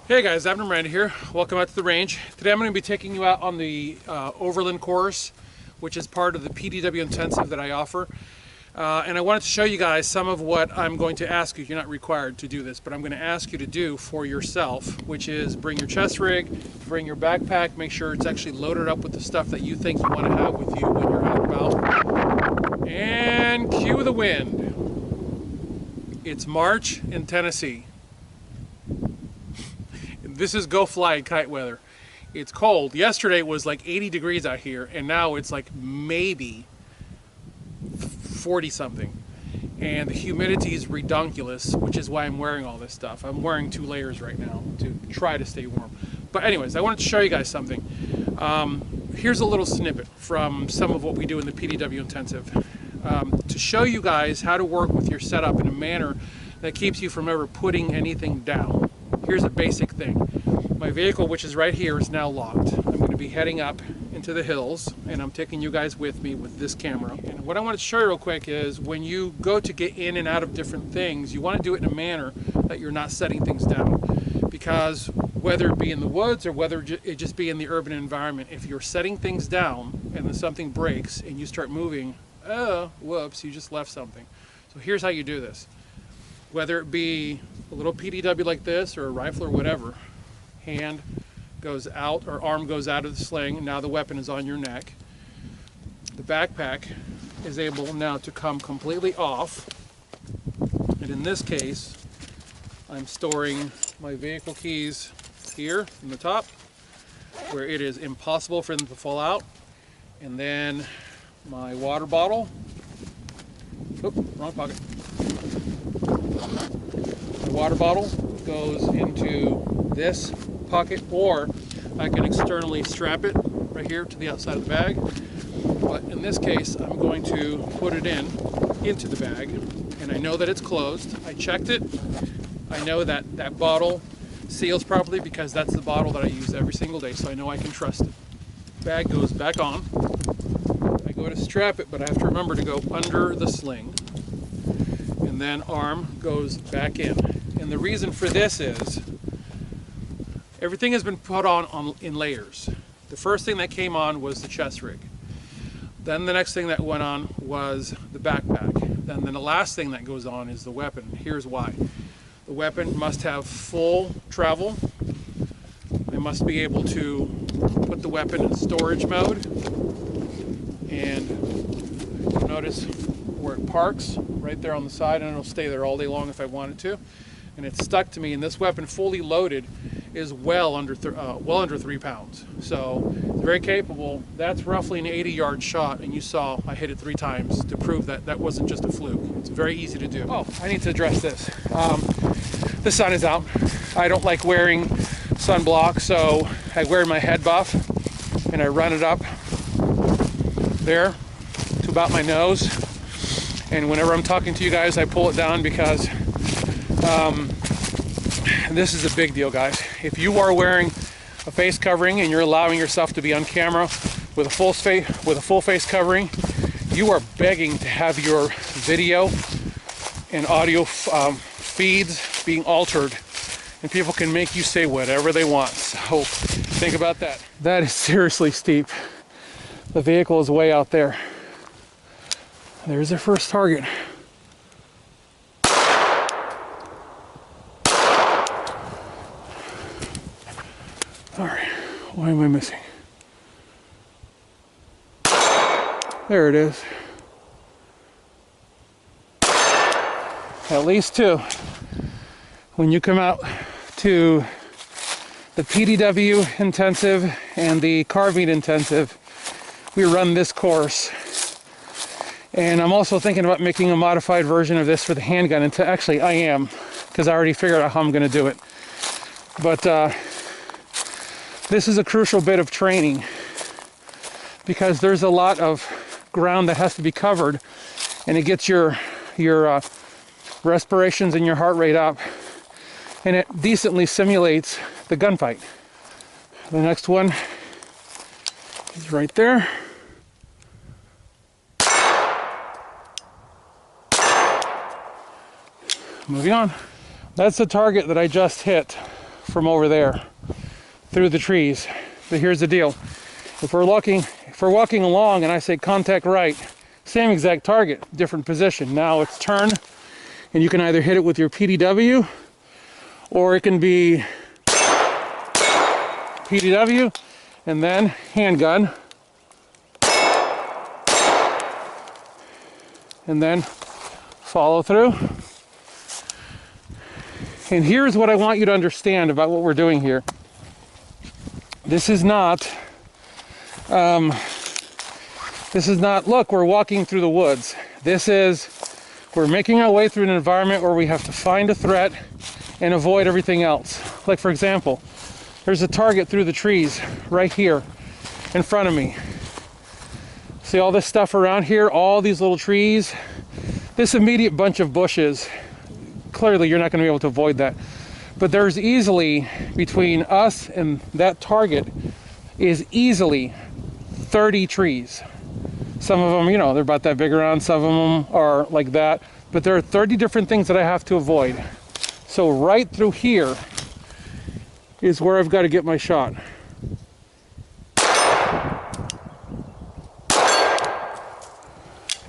Hey guys, Abner Miranda here. Welcome out to the range. Today I'm going to be taking you out on the Overland course, which is part of the PDW intensive that I offer. And I wanted to show you guys some of what I'm going to ask you. You're not required to do this, but I'm going to ask you to do for yourself, which is bring your chest rig, bring your backpack, make sure it's actually loaded up with the stuff that you think you want to have with you when you're out and about. And cue the wind. It's March in Tennessee. This is go fly kite weather. It's cold. Yesterday it was like 80 degrees out here, and now it's like maybe 40 something. And the humidity is redonkulous, which is why I'm wearing all this stuff. I'm wearing 2 layers right now to try to stay warm. But anyways, I wanted to show you guys something. Here's a little snippet from some of what we do in the PDW intensive. To show you guys how to work with your setup in a manner that keeps you from ever putting anything down. Here's a basic thing. My vehicle, which is right here, is now locked. I'm going to be heading up into the hills, and I'm taking you guys with me with this camera. And what I want to show you real quick is when you go to get in and out of different things, you want to do it in a manner that you're not setting things down. Because whether it be in the woods or whether it just be in the urban environment, if you're setting things down and then something breaks and you start moving, oh, whoops, you just left something. So here's how you do this. Whether it be a little PDW like this or a rifle or whatever, hand goes out or arm goes out of the sling, and now the weapon is on your neck. The backpack is able now to come completely off, and in this case I'm storing my vehicle keys here in the top where it is impossible for them to fall out, and then my water bottle, wrong pocket. The water bottle goes into this pocket, or I can externally strap it right here to the outside of the bag. But in this case, I'm going to put it into the bag, and I know that it's closed. I checked it. I know that that bottle seals properly because that's the bottle that I use every single day, so I know I can trust it. Bag goes back on. I go to strap it, but I have to remember to go under the sling. And then arm goes back in. And the reason for this is everything has been put on in layers. The first thing that came on was the chest rig. Then the next thing that went on was the backpack. Then the last thing that goes on is the weapon. Here's why. The weapon must have full travel. I must be able to put the weapon in storage mode. And you'll notice where it parks right there on the side, and it'll stay there all day long if I wanted to. And it's stuck to me, and this weapon fully loaded is well under 3 pounds. So it's very capable. That's roughly an 80-yard shot, and you saw I hit it 3 times to prove that that wasn't just a fluke. It's very easy to do. Oh, I need to address this. The sun is out. I don't like wearing sunblock, so I wear my head buff and I run it up there to about my nose. And whenever I'm talking to you guys, I pull it down because this is a big deal, guys. If you are wearing a face covering and you're allowing yourself to be on camera with a full face covering, you are begging to have your video and audio feeds being altered, and people can make you say whatever they want. So think about that. That is seriously steep. The vehicle is way out there. There's their first target. All right, why am I missing? There it is. At least 2. When you come out to the PDW intensive and the carbine intensive, we run this course. And I'm also thinking about making a modified version of this for the handgun. And actually, I am, because I already figured out how I'm going to do it. But this is a crucial bit of training because there's a lot of ground that has to be covered, and it gets your respirations and your heart rate up, and it decently simulates the gunfight. The next one is right there. Moving on. That's the target that I just hit from over there through the trees. But here's the deal. If we're walking along and I say contact right, same exact target, different position. Now it's turn, and you can either hit it with your PDW, or it can be PDW and then handgun, and then follow through. And here's what I want you to understand about what we're doing here. This is not, look, we're walking through the woods. This is, we're making our way through an environment where we have to find a threat and avoid everything else. Like, for example, there's a target through the trees right here in front of me. See all this stuff around here, all these little trees, this immediate bunch of bushes. Clearly you're not going to be able to avoid that. But there's easily, between us and that target, is easily 30 trees. Some of them, you know, they're about that big around, some of them are like that. But there are 30 different things that I have to avoid. So right through here is where I've got to get my shot.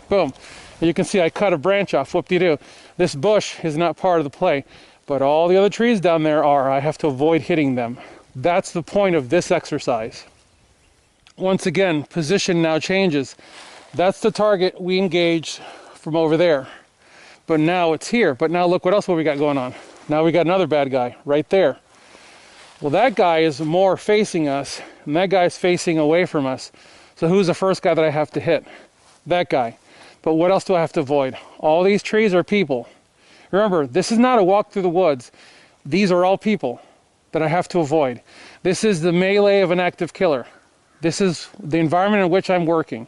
Boom. And you can see I cut a branch off, whoop-de-doo. This bush is not part of the play, but all the other trees down there are. I have to avoid hitting them. That's the point of this exercise. Once again, position now changes. That's the target we engaged from over there. But now it's here. But now look what else we got going on. Now we got another bad guy right there. Well, that guy is more facing us, and that guy's facing away from us. So who's the first guy that I have to hit? That guy. But what else do I have to avoid? All these trees are people. Remember, this is not a walk through the woods. These are all people that I have to avoid. This is the melee of an active killer. This is the environment in which I'm working.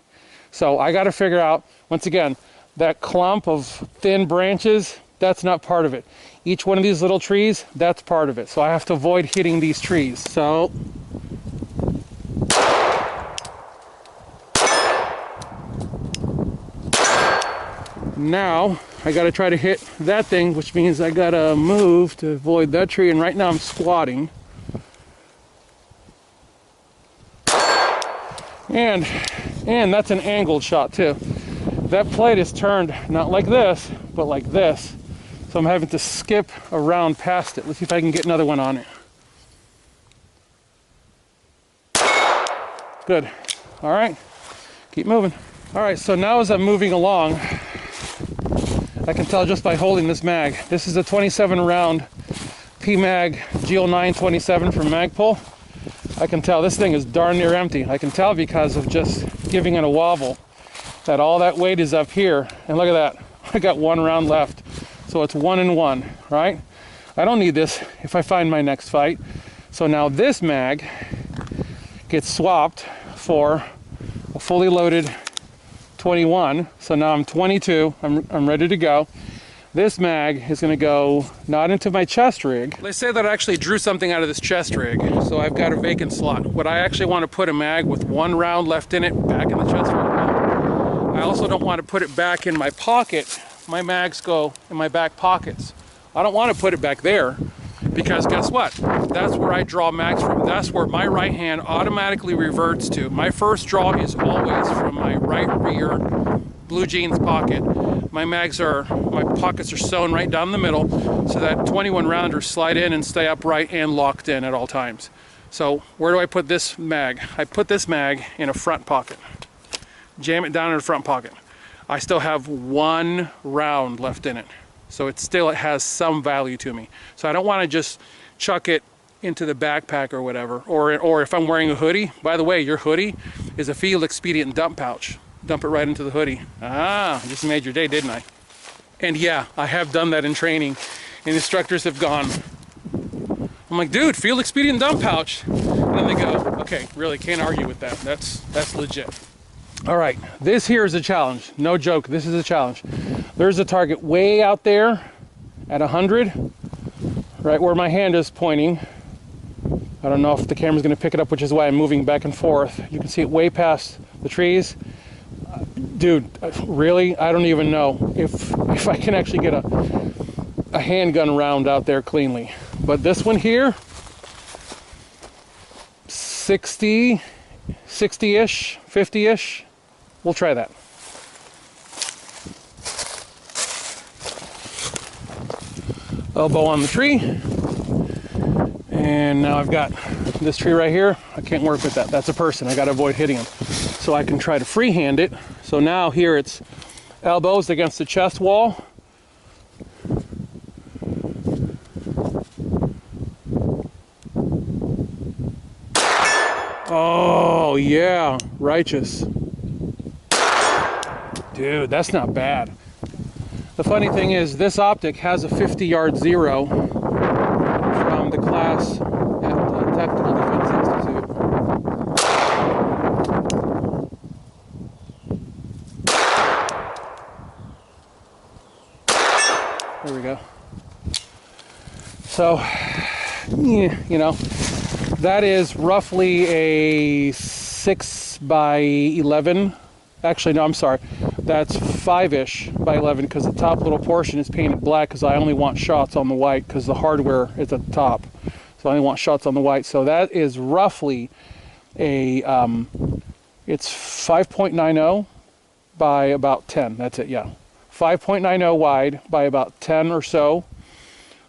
So I got to figure out, once again, that clump of thin branches, that's not part of it. Each one of these little trees, that's part of it. So I have to avoid hitting these trees. So now I got to try to hit that thing, which means I got to move to avoid that tree. And right now I'm squatting. And that's an angled shot too. That plate is turned not like this, but like this. So I'm having to skip around past it. Let's see if I can get another one on it. Good. All right, keep moving. All right, so now as I'm moving along, I can tell just by holding this mag. This is a 27 round PMag GL927 from Magpul. I can tell this thing is darn near empty. I can tell because of just giving it a wobble that all that weight is up here. And look at that, I got one round left. So it's 1 and 1, right? I don't need this if I find my next fight. So now this mag gets swapped for a fully loaded 21. So now I'm 22, I'm ready to go. This mag is gonna go not into my chest rig. Let's say that I actually drew something out of this chest rig. So I've got a vacant slot. Would I actually want to put a mag with 1 round left in it back in the chest rig? No. I also don't want to put it back in my pocket. My mags go in my back pockets. I don't want to put it back there because guess what? That's where I draw mags from. That's where my right hand automatically reverts to. My first draw is always from my right rear blue jeans pocket. My pockets are sewn right down the middle so that 21 rounders slide in and stay upright and locked in at all times. So where do I put this mag? I put this mag in a front pocket. Jam it down in the front pocket. I still have 1 round left in it. So it has some value to me. So I don't want to just chuck it into the backpack or whatever. Or if I'm wearing a hoodie, by the way, your hoodie is a field expedient dump pouch. Dump it right into the hoodie. Ah, just made your day, didn't I? And yeah, I have done that in training. And instructors have gone, I'm like, dude, field expedient dump pouch. And then they go, okay, really can't argue with that. That's legit. All right, this here is a challenge. No joke, this is a challenge. There's a target way out there at 100, right where my hand is pointing. I don't know if the camera's gonna pick it up, which is why I'm moving back and forth. You can see it way past the trees. Dude, really? I don't even know if I can actually get a handgun round out there cleanly. But this one here, 60, 60-ish, 50-ish. We'll try that. Elbow on the tree. And now I've got this tree right here. I can't work with that. That's a person. I got to avoid hitting him. So I can try to freehand it. So now here it's elbows against the chest wall. Oh, yeah. Righteous. Dude, that's not bad. The funny thing is, this optic has a 50-yard zero from the class at Tactical Defense Institute. There we go. So, yeah, you know, that is roughly a 6 by 11. Actually, no, I'm sorry. That's 5-ish by 11 because the top little portion is painted black because I only want shots on the white because the hardware is at the top. So I only want shots on the white. So that is roughly a, it's 5.90 by about 10. That's it, yeah. 5.90 wide by about 10 or so,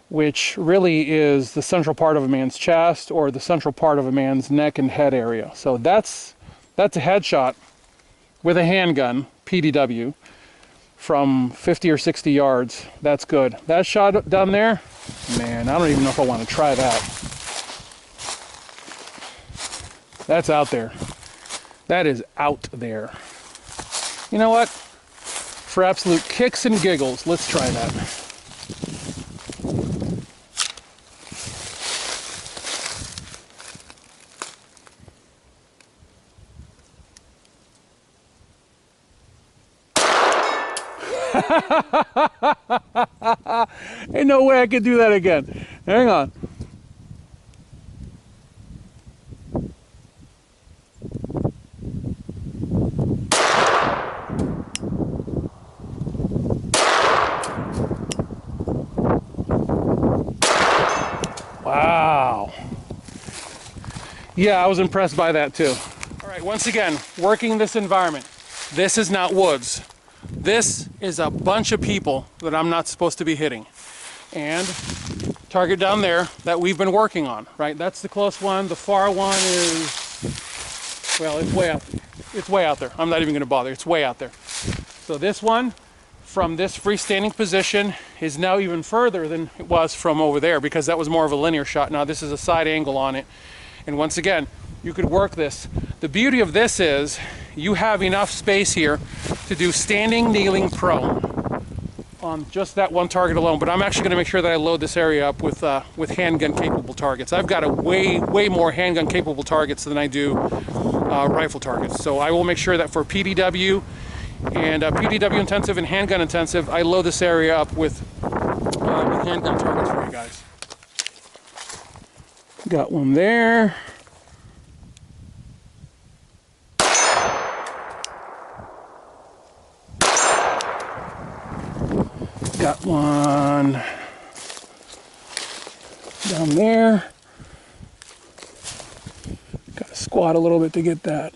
which really is the central part of a man's chest or the central part of a man's neck and head area. So that's a headshot with a handgun, PDW, from 50 or 60 yards. That's good. That shot down there, man, I don't even know if I want to try that. That's out there. That is out there. You know what? For absolute kicks and giggles, let's try that. Ain't no way I could do that again. Hang on. Wow. Yeah, I was impressed by that too. All right, once again, working this environment. This is not woods. This is a bunch of people that I'm not supposed to be hitting. And target down there that we've been working on, right? That's the close one. The far one is, well, it's way out. It's way out there. I'm not even going to bother. It's way out there. So this one, from this freestanding position, is now even further than it was from over there because that was more of a linear shot. Now this is a side angle on it. And once again, you could work this. The beauty of this is you have enough space here to do standing, kneeling, prone on just that one target alone. But I'm actually going to make sure that I load this area up with handgun capable targets. I've got a way more handgun capable targets than I do rifle targets. So I will make sure that for PDW and PDW intensive and handgun intensive, I load this area up with handgun targets for you guys. Got one there. Got one down there. Got to squat a little bit to get that.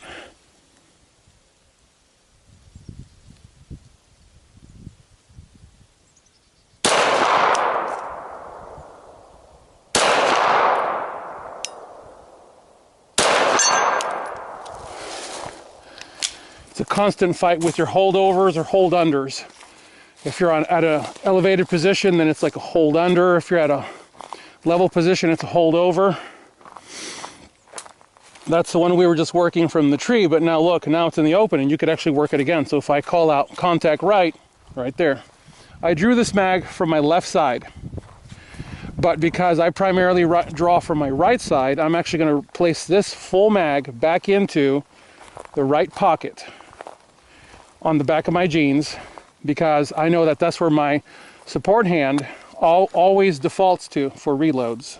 It's a constant fight with your holdovers or hold unders. If you're at an elevated position, then it's like a hold under. If you're at a level position, it's a hold over. That's the one we were just working from the tree, but now look, now it's in the open and you could actually work it again. So if I call out contact right there. I drew this mag from my left side, but because I primarily draw from my right side, I'm actually going to place this full mag back into the right pocket on the back of my jeans, because I know that that's where my support hand always defaults to for reloads.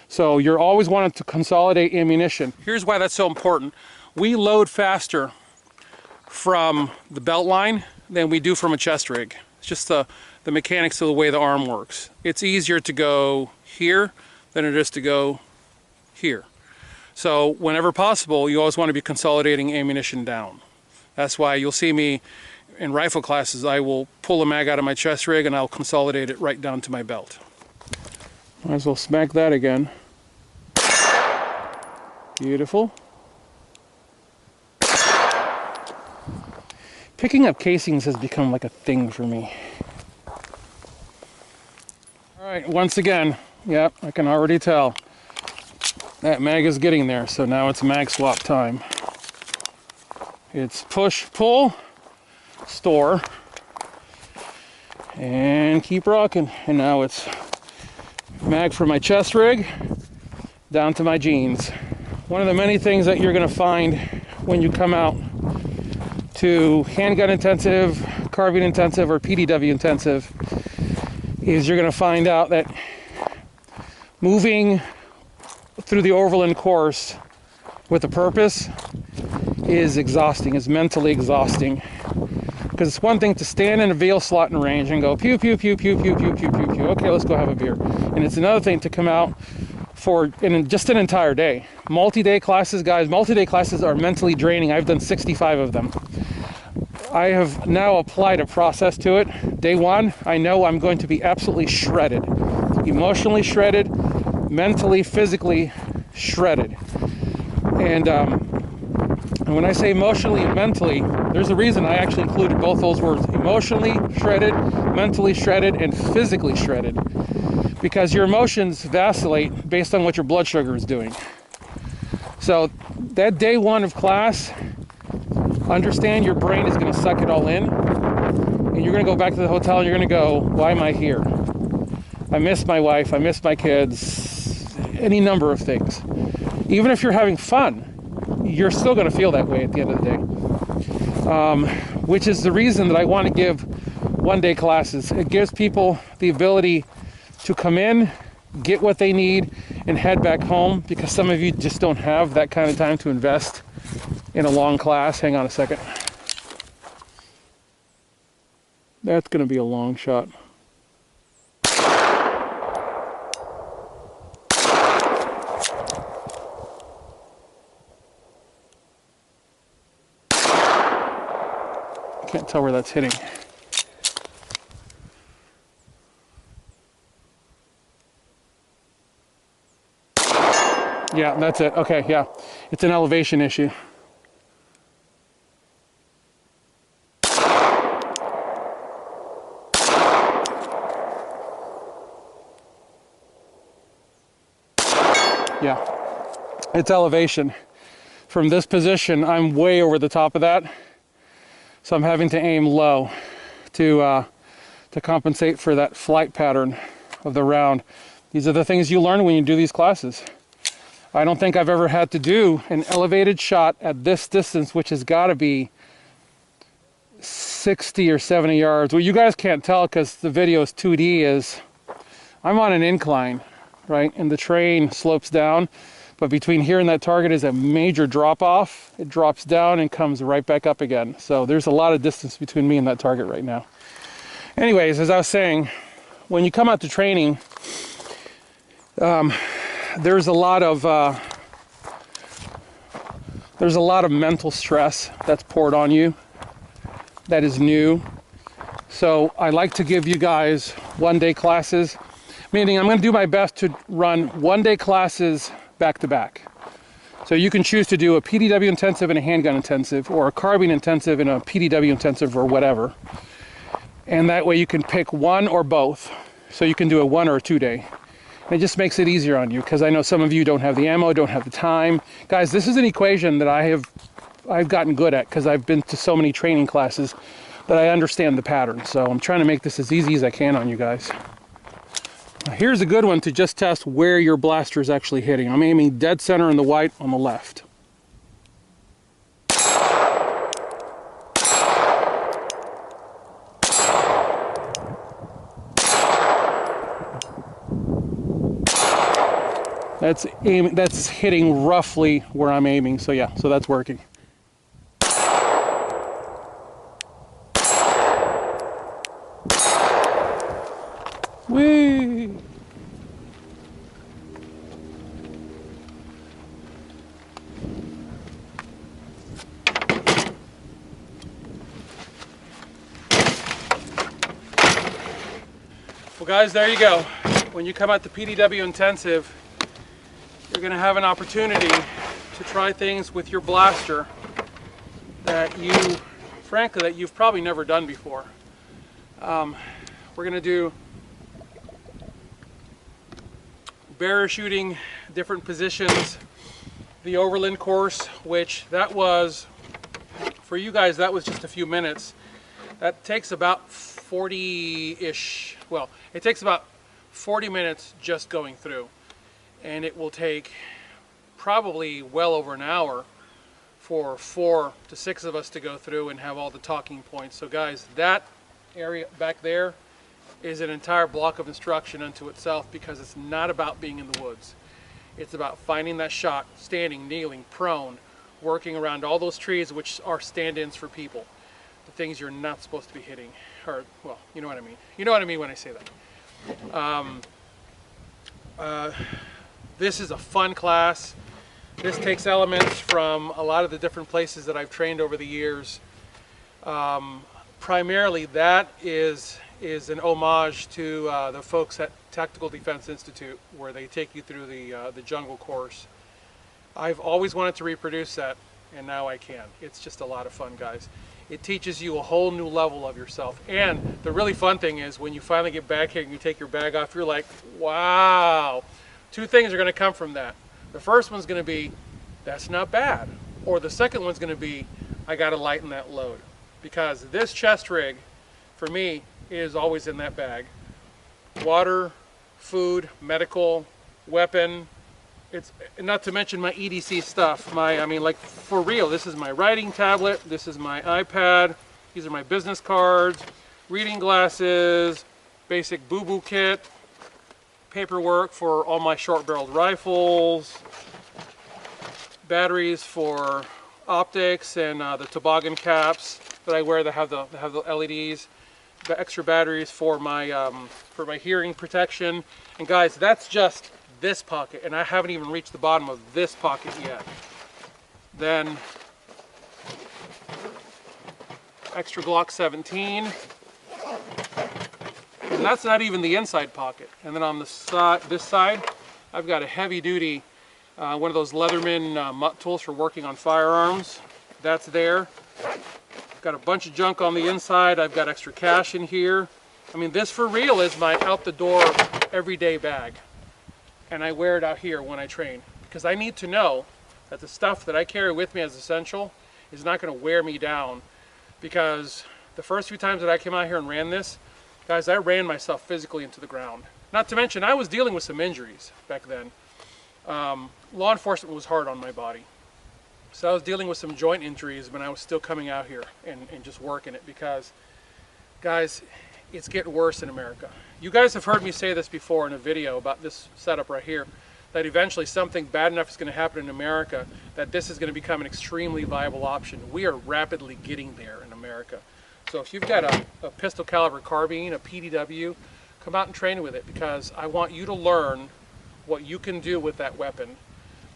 So you're always wanting to consolidate ammunition. Here's why that's so important. We load faster from the belt line than we do from a chest rig. It's just the mechanics of the way the arm works. It's easier to go here than it is to go here. So whenever possible, you always want to be consolidating ammunition down. That's why you'll see me in rifle classes, I will pull a mag out of my chest rig and I'll consolidate it right down to my belt. Might as well smack that again. Beautiful. Picking up casings has become like a thing for me. Alright, once again, yep, I can already tell that mag is getting there, so now it's mag swap time. It's push, pull, store, and keep rocking. And now it's mag from my chest rig down to my jeans. One of the many things that you're going to find when you come out to handgun intensive, carbine intensive, or PDW intensive is you're going to find out that moving through the Overland course with a purpose is exhausting, is mentally exhausting. Because it's one thing to stand in a veil slot in range and go pew, pew, pew, pew, pew, pew, pew, pew, pew. Okay, let's go have a beer. And it's another thing to come out for just an entire day. Multi-day classes, guys, multi-day classes are mentally draining. I've done 65 of them. I have now applied a process to it. Day one, I know I'm going to be absolutely shredded. Emotionally shredded, mentally, physically shredded. And when I say emotionally and mentally, there's a reason I actually included both those words. Emotionally shredded, mentally shredded, and physically shredded. Because your emotions vacillate based on what your blood sugar is doing. So that day one of class, understand your brain is going to suck it all in. And you're going to go back to the hotel and you're going to go, why am I here? I miss my wife, I miss my kids, any number of things. Even if you're having fun, you're still going to feel that way at the end of the day. Which is the reason that I want to give one-day classes. It gives people the ability to come in, get what they need, and head back home, because some of you just don't have that kind of time to invest in a long class. Hang on a second. That's going to be a long shot. Can't tell where that's hitting. Yeah, that's it. Okay, yeah. It's an elevation issue. Yeah, it's elevation. From this position, I'm way over the top of that. So I'm having to aim low to compensate for that flight pattern of the round. These are the things you learn when you do these classes. I don't think I've ever had to do an elevated shot at this distance, which has got to be 60 or 70 yards. Well, you guys can't tell because the video is 2D, is I'm on an incline, right? And the terrain slopes down. But between here and that target is a major drop off. It drops down and comes right back up again. So there's a lot of distance between me and that target right now. Anyways, as I was saying, when you come out to training, there's a lot of mental stress that's poured on you that is new. So I like to give you guys one-day classes, meaning I'm going to do my best to run one-day classes back to back. So you can choose to do a PDW intensive and a handgun intensive, or a carbine intensive and a PDW intensive, or whatever. And that way you can pick one or both. So you can do a 1 or a 2 day. And it just makes it easier on you, because I know some of you don't have the ammo, don't have the time. Guys, this is an equation that I've gotten good at, because I've been to so many training classes that I understand the pattern. So I'm trying to make this as easy as I can on you guys. Here's a good one to just test where your blaster is actually hitting. I'm aiming dead center in the white on the left. That's hitting roughly where I'm aiming. So yeah, so that's working. Whee! Well guys, there you go. When you come out to PDW Intensive, you're going to have an opportunity to try things with your blaster that you've probably never done before. We're going to do barrier shooting, different positions, the Overland course, which that was, for you guys, that was just a few minutes. That takes about 40-ish, well, it takes about 40 minutes just going through. And it will take probably well over an hour for 4 to 6 of us to go through and have all the talking points. So guys, that area back there is an entire block of instruction unto itself, because it's not about being in the woods. It's about finding that shot, standing, kneeling, prone, working around all those trees which are stand-ins for people. The things you're not supposed to be hitting. Or, well, you know what I mean. You know what I mean when I say that. This is a fun class. This takes elements from a lot of the different places that I've trained over the years. Primarily that is an homage to the folks at Tactical Defense Institute, where they take you through the jungle course. I've always wanted to reproduce that, and now I can. It's just a lot of fun, guys. It teaches you a whole new level of yourself. And the really fun thing is when you finally get back here and you take your bag off, you're like, wow. 2 things are going to come from that. The first one's going to be, that's not bad. Or the second one's going to be, I got to lighten that load. Because this chest rig, for me, is always in that bag. Water, food, medical, weapon. It's not to mention my EDC stuff. I mean, like, for real, this is my writing tablet, this is my iPad, these are my business cards, reading glasses, basic boo-boo kit, paperwork for all my short-barreled rifles, batteries for optics and the toboggan caps that I wear that have the LEDs, the extra batteries for my hearing protection. And guys, that's just this pocket, and I haven't even reached the bottom of this pocket yet. Then extra Glock 17, and that's not even the inside pocket. And then on the side, this side, I've got a heavy-duty one of those Leatherman mutt tools for working on firearms. That's there. Got a bunch of junk on the inside. I've got extra cash in here. I mean, this for real is my out-the-door everyday bag. And I wear it out here when I train, because I need to know that the stuff that I carry with me as essential is not going to wear me down. Because the first few times that I came out here and ran this, guys, I ran myself physically into the ground. Not to mention, I was dealing with some injuries back then. Law enforcement was hard on my body. So I was dealing with some joint injuries when I was still coming out here and just working it, because, guys, it's getting worse in America. You guys have heard me say this before in a video about this setup right here, that eventually something bad enough is going to happen in America that this is going to become an extremely viable option. We are rapidly getting there in America. So if you've got a pistol caliber carbine, a PDW, come out and train with it, because I want you to learn what you can do with that weapon,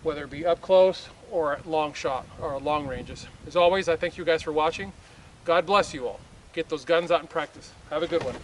whether it be up close or at long shot or long ranges. As always, I thank you guys for watching. God bless you all. Get those guns out and practice. Have a good one.